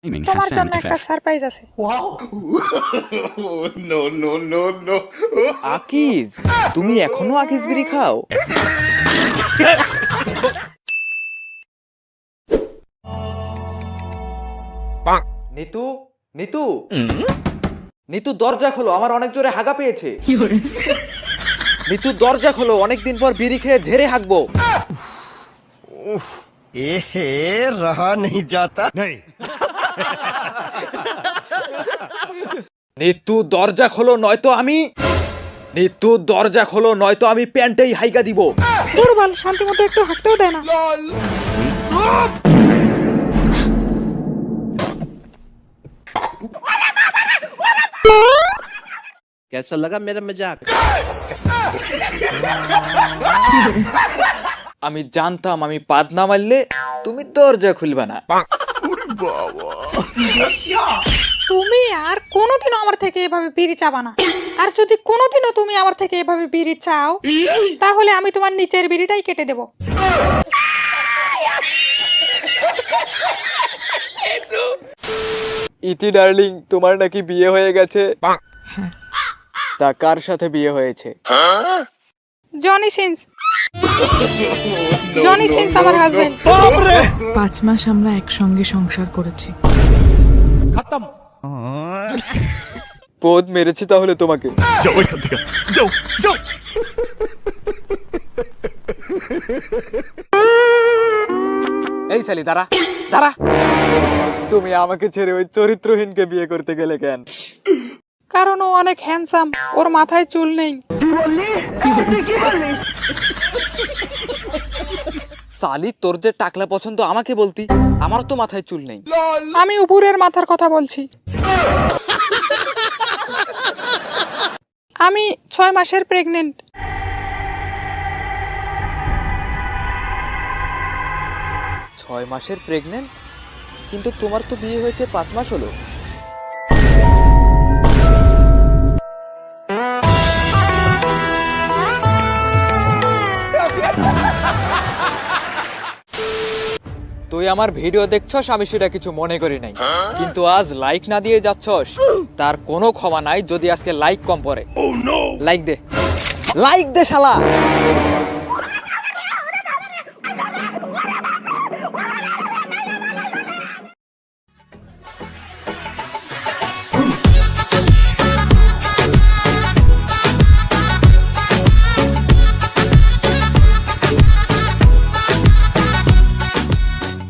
তোমার জন্য একটা সারপ্রাইজ আছে। আকিজ, তুমি এখনো আকিজ বিড়ি খাও? নিতু, নিতু, নিতু দরজা খোলো, আমার অনেক জোরে হাগা পেয়েছে। নিতু দরজা খোলো, অনেকদিন পর বিড়ি খেয়ে ঝেড়ে হাগবো। रहा नहीं जाता नहीं। নিতু দরজা খোলো নয়তো আমি, নিতু দরজা খোলো নয়তো আমি প্যান্টেই হাইগা দিব। দুর্বল, শান্তি মতো একটু হাঁটতেও দেয় না। कैसा लगा मेरा मजाक আমি জানতাম আমি পাদ না মারলে তুমি দরজা খুলবে না। তুমি আর কোনোদিনও আমার থেকে এভাবে বিড়ি চাবা না। আর যদি কোনোদিনও তুমি আমার থেকে এভাবে বিড়ি চাও, তাহলে আমি তোমার নিচের বিড়িটাই কেটে দেব। ইতি ডার্লিং, তোমার নাকি বিয়ে হয়ে গেছে? তা কার সাথে বিয়ে হয়েছে? Johnny Sins. জনি সিন্স আমার হাজবেন্ড। 5 মাস আমরা একসঙ্গে সংসার করেছি। পোদ মেরেছি তাহলে তোমাকে। जाओ एखान থেকে, যাও যাও। এই শালি দাঁড়া, দাঁড়া। তুমি আমাকে ছেড়ে ওই চরিত্রহীনকে বিয়ে করতে গেলে কেন? কারণ ও অনেক হ্যান্ডসাম, ওর মাথায় চুল নেই। সালি, তোর যে টাকলা পছন্দ আমাকে বলতি, আমার তো মাথায় চুল নেই। আমি উপরের মাথার কথা বলছি। আমি 6 মাসের প্রেগনেন্ট। 6 মাসের প্রেগনেন্ট? কিন্তু তোমার তো বিয়ে হয়েছে 5 মাস হলো। তুই আমার ভিডিও দেখছস, আমি সেটা কিছু মনে করি নাই, কিন্তু আজ লাইক না দিয়ে যাচ্ছস, তার কোনো ক্ষমা নাই যদি আজকে লাইক কম পড়ে। লাইক দে, লাইক দে শালা।